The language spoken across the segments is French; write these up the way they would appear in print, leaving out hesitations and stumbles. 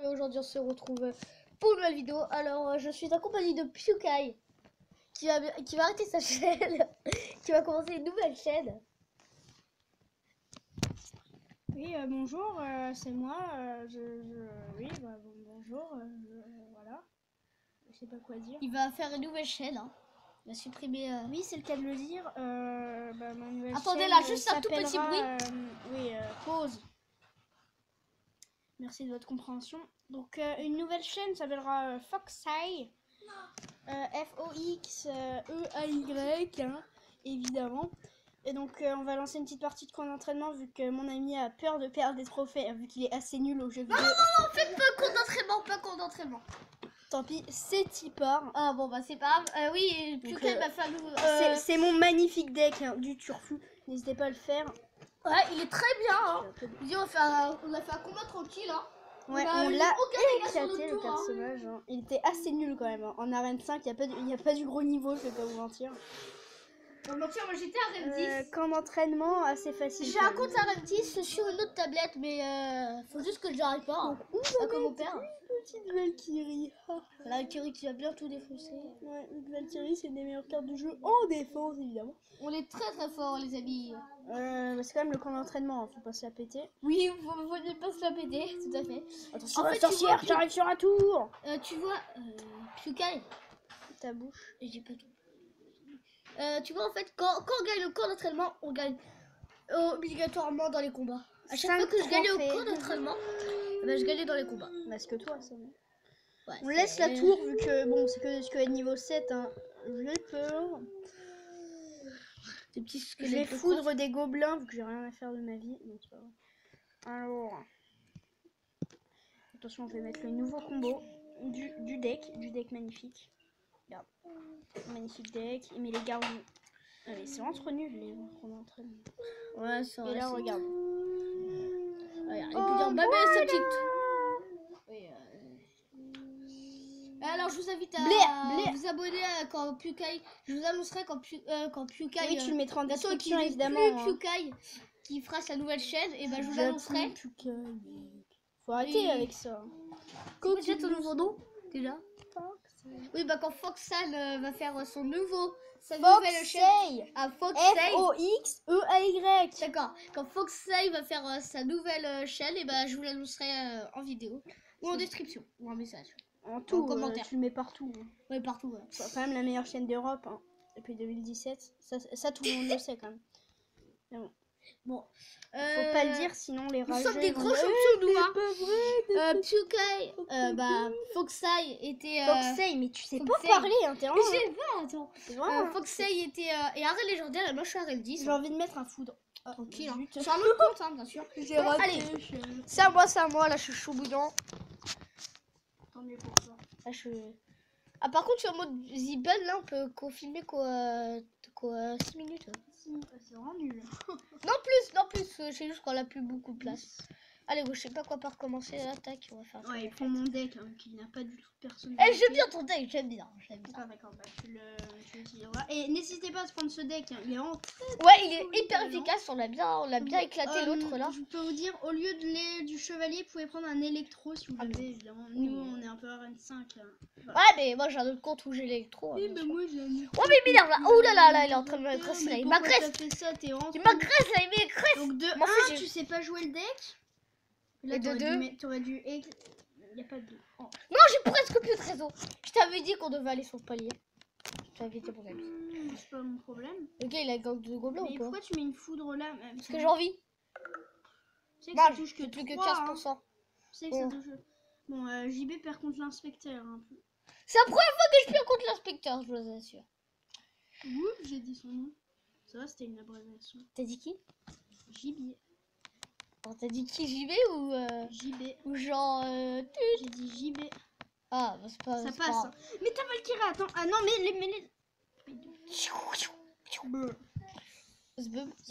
Aujourd'hui on se retrouve pour une nouvelle vidéo. Alors je suis accompagnée de PewKai qui va arrêter sa chaîne, qui va commencer une nouvelle chaîne. Oui, bonjour, c'est moi. Oui, bonjour. Voilà. Je sais pas quoi dire. Il va faire une nouvelle chaîne. Hein. Il va supprimer. Oui, c'est le cas de le dire. Ma nouvelle Attendez chaîne, là, juste un tout petit s'appellera, bruit. pause. Merci de votre compréhension. Donc, une nouvelle chaîne s'appellera Foxeye. Foxey, hein, évidemment. Et donc, on va lancer une petite partie de camp d'entraînement vu que mon ami a peur de perdre des trophées, vu qu'il est assez nul au jeu vidéo. Non, faites pas camp d'entraînement. Tant pis, c'est y part. Ah bon, bah c'est pas grave. Oui, PewKai va faire nous. C'est mon magnifique deck hein, du turfu. N'hésitez pas à le faire. Ouais, il est très bien. Hein. Dis, on a fait un combat tranquille. Hein. Ouais, on l'a éclaté le personnage. Hein. Il était assez nul quand même. Hein. En arène 5, il n'y a pas du gros niveau, je vais pas vous mentir. Moi j'étais à arène 10. Camp d'entraînement assez facile. J'ai un compte arène 10 sur une autre tablette, mais faut juste que j'arrive pas. Hein. Pas comme mon père. Petite Valkyrie. La Valkyrie qui va bien tout défoncer. Ouais, une Valkyrie, c'est une des meilleures cartes du jeu en défense, évidemment. On est très très fort, les amis. C'est quand même le camp d'entraînement, hein, faut pas se la péter. Oui, faut ne pas se la péter, tout à fait. Attention, la sorcière, j'arrive sur un tour. Tu vois, PewKai, Ta bouche. et j'ai pas tout. Tu vois, en fait, quand on gagne le camp d'entraînement, on gagne obligatoirement dans les combats. À chaque fois que je gagnais au camp d'entraînement, je gagnais dans les combats. Parce que toi, ça. Ouais, on laisse la tour vu que bon, c'est que niveau 7. Hein. J'ai peur. Des petits Je vais foudre des gobelins vu que j'ai rien à faire de ma vie. Donc c'est pas grave. Alors, attention, je vais mettre le nouveau combo du deck magnifique. Regarde, magnifique deck. Il met les garçons. Mais c'est entre nuls les qu'on entraîne. Ouais, c'est vrai. Et là, regarde. Regarde, il peut dire bye bye sa petite. Oui, alors je vous invite à vous abonner quand PewKai. Je vous annoncerai quand PewKai. Oui, tu le mettras en description qui évidemment. Plus PewKai qui fera sa nouvelle chaîne, et ben je vous annoncerai. Faut arrêter avec ça. Comment tu ton nouveau nom déjà? Oui, bah quand Foxey va faire sa nouvelle chaîne. Ah, Foxey. Foxey. D'accord. Quand Foxey va faire sa nouvelle chaîne, et ben je vous l'annoncerai en vidéo ou en description ou en message. En tout, commentaire. tu le mets partout. Hein. Oui, partout. Ouais. C'est quand même la meilleure chaîne d'Europe hein, depuis 2017. Ça, tout le monde le sait quand même. Mais bon. Faut pas le dire sinon les rageux. Nous sommes des gros champions, nous. Hein. PewKai, Foxey était. Foxey, mais tu sais pas parler, hein, t'es Mais j'ai pas, attends. Foxey hein. était. Et arrête légendaire, et moi je suis arrête 10. J'ai envie de mettre un foudre. Tranquille. Hein. Sur un autre compte, hein, bien sûr. Bon, allez, c'est à moi, là je suis chaud bouillant. Tant mieux pour toi. Là, Ah, par contre, sur le mode Zibel, là on peut filmer quoi 6 minutes. C'est vraiment nul. Non plus, c'est juste qu'on a plus beaucoup de place. Allez, je sais pas quoi par commencer là, tac, on va faire ça. Ouais, il prend mon deck hein, qui n'a pas du tout de personne. Eh, j'aime bien ton deck, j'aime bien. Ah d'accord, bah tu l'utiliseras. Et n'hésitez pas à se prendre ce deck, hein. Il est vraiment il est hyper efficace, on l'a bien éclaté l'autre là. Je peux vous dire, au lieu du chevalier, vous pouvez prendre un électro si vous l'avez évidemment. Nous on est un peu à Rennes 5 là. Voilà. Ouais, mais moi j'ai un autre compte où j'ai l'électro. Oui, mais moi j'ai un. Oh, mais il m'énerve là. Oh là là, il est en train de m'agresser là. Il m'agresse. Il m'agresse là, il m'agresse. Donc de 1, tu sais pas jouer le deck. Là, et de 2, t'aurais dû. Il n'y a pas de 2. Oh. Non, j'ai presque plus de réseau. Je t'avais dit qu'on devait aller sur le palier. Je t'avais dit mon ami. C'est pas mon problème. Le gars, il a gang de gobelins ou pas? Mais pourquoi tu mets une foudre là même? Parce que j'ai envie. Tu sais que ça touche que plus 3, que 15%. Hein. Tu sais que ça touche. Bon, JB perd contre l'inspecteur. Hein. C'est la première fois que je perds contre l'inspecteur, je vous assure. Oups, j'ai dit son nom. Ça va, c'était une abréviation. T'as dit qui? JB. T'as dit qui, JB ou JB. Ou genre j'ai dit JB. Ah bah c'est pas. Ça passe. Hein. Mais t'as Valkyrie, attends. Ah non, mais les. Mais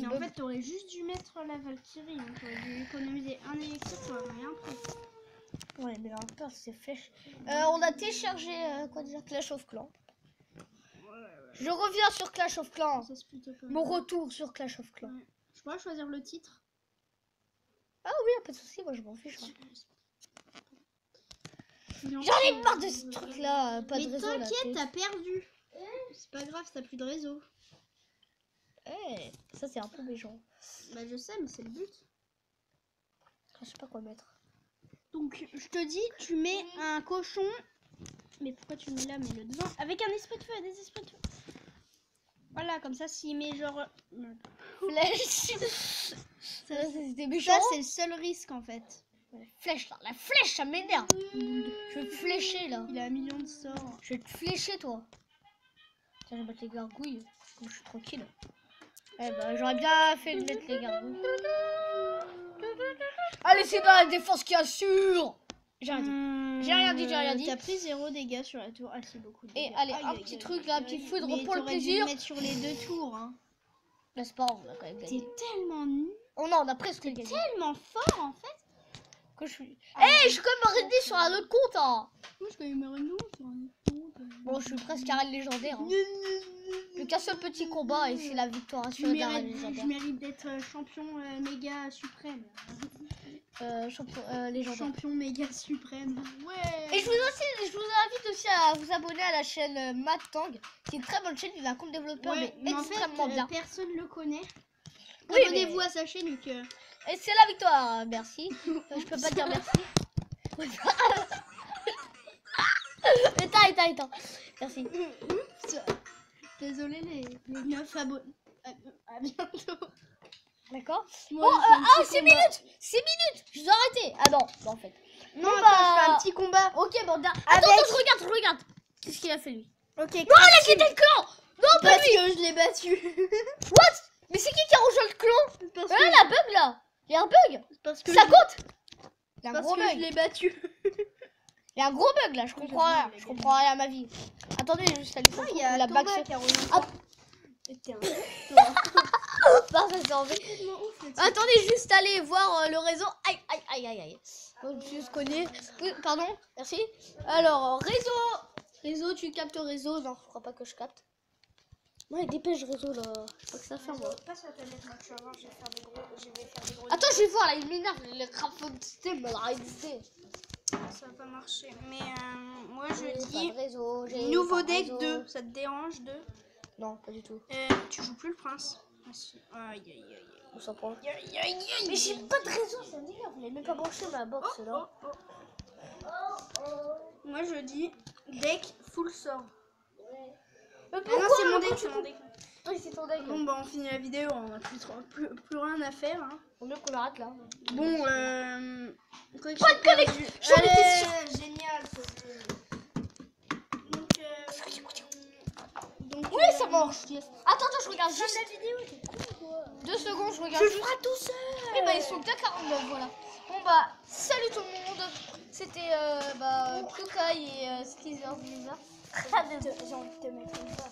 en fait, t'aurais juste dû mettre la Valkyrie. Hein. T'aurais dû économiser un élixir, t'aurais rien pris. Ouais, mais en peur, c'est flèche. On a téléchargé Clash of Clans. Je reviens sur Clash of Clans. Mon retour sur Clash of Clans. Ouais. Je pourrais choisir le titre. Ah oui, pas de soucis, moi je m'en fiche. Hein. J'en ai marre de ce truc là, pas de Mais réseau là. t'inquiète, t'as perdu. C'est pas grave, t'as plus de réseau. Eh, ça c'est un peu méchant. Bah je sais, mais c'est le but. Je sais pas quoi mettre. Donc je te dis, tu mets un cochon. Mais pourquoi tu le mets là, mets-le devant. Avec un esprit de feu, des esprits de feu. Voilà, comme ça, s'il met genre... Flèche. C'était méchant. Ça, c'est le seul risque en fait. Flèche là, la flèche ça m'énerve. Je vais te flécher là. Il a 1 million de sorts. Je vais te flécher toi. Tiens, je vais mettre les gargouilles. Comme je suis tranquille. Eh ben, j'aurais bien fait de mettre les gargouilles. Allez, c'est pas la défense qui assure. J'ai rien dit. J'ai rien dit, j'ai rien dit. T'as pris 0 dégâts sur la tour. Ah, c'est beaucoup de Et dégâts. allez, Aïe, un aïe, petit aïe, truc aïe, là, un aïe, petit aïe. foudre Mais pour le t'aurais dû plaisir. le mettre sur les 2 tours. Hein. Là, c'est pas grave, on a quand même gagné. T'es tellement nul. Oh non, on a presque gagné. Tellement fort en fait. Que je suis. Eh, je suis quand même arrêté sur un autre compte. Hein. Moi, je connais Marino sur un autre compte. Bon, je suis presque arène légendaire. Hein. Plus qu'un seul petit combat et c'est la victoire Je assurée d'arène mérite, légendaire. je mérite d'être champion méga suprême. Champion légendaire. Champion méga suprême. Ouais. Et je vous invite aussi à vous abonner à la chaîne Matt Tang. C'est une très bonne chaîne, il a un compte développeur Ouais, mais en fait, extrêmement bien. personne le connaît. Oui, Abonnez-vous à sa chaîne. Donc, Et c'est la victoire, merci. Je peux pas dire merci. Éteins. Merci. Oups. Désolé les 9 abonnés. À bientôt. D'accord. Moi, Bon, je fais un petit 6 combat. minutes 6 minutes Je dois arrêter. Ah non, en fait. Non, Bon, attends, je fais un petit combat. Ok, bon, attends, Avec- je regarde. Qu'est-ce qu'il a fait lui? Ok. Non, il a quitté le clan. Non, pas Parce lui. que je l'ai battu. What? Mais c'est qui a rejoint le clan? Parce Ah, que, la bug là. Il y a un bug. parce que Ça je- compte. Il y a un parce gros que je bug. l'ai battu. Il y a un gros bug là, je comprends Oui, rien. il a Je gagné. comprends rien à ma vie. Attendez, juste aller Ah, il y a la Thomas back. qui a rejoint. Ah. C'était un Non, ça s'est enlevé. tellement ouf, le type. Attendez, juste aller voir le réseau. Aïe. Donc, je connais. Oui, pardon, merci. Alors, réseau, tu captes réseau. Non, je crois pas que je capte. Ouais, dépêche réseau là. Je sais pas que ça fait moi. Passe la tablette, moi, tu vas voir, je vais faire des gros. Attends, je vais voir là, il m'énerve. Le crapaud de système, la réalité. Ça va pas marcher. Mais moi, je J'ai dis pas de réseau. J'ai nouveau pas de deck réseau. 2. Ça te dérange 2? Non, pas du tout. Tu joues plus le prince. Ah, si. Aïe. On s'en prend. Aïe. Mais j'ai pas de réseau, ça m'énerve. Vous l'avez même pas branché ma box là. Moi, je dis deck full sort. Mais Ah non, c'est mon deck, c'est mon deck. Oui, c'est ton deck. Bon, bah, on finit la vidéo. On a plus rien à faire. Hein. Vaut mieux qu'on arrête là. Bon, Pas de connexion. J'en étais sûre. Génial ce jeu. Donc, Oui, ça marche. Attends, je regarde juste. la vidéo, t'es con quoi. 2 secondes, je regarde Tu le juste. feras tout seul. Et bah, ils sont qu'à 49, voilà. Bon, bah, salut tout le monde. C'était Kukai et Skeezer Blizzard. Ah, désolé. J'ai envie de te mettre une fois.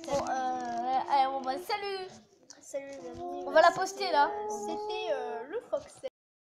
Bon, allez, bon, bah, salut. Salut les amis. On va la poster là. C'était le Fox.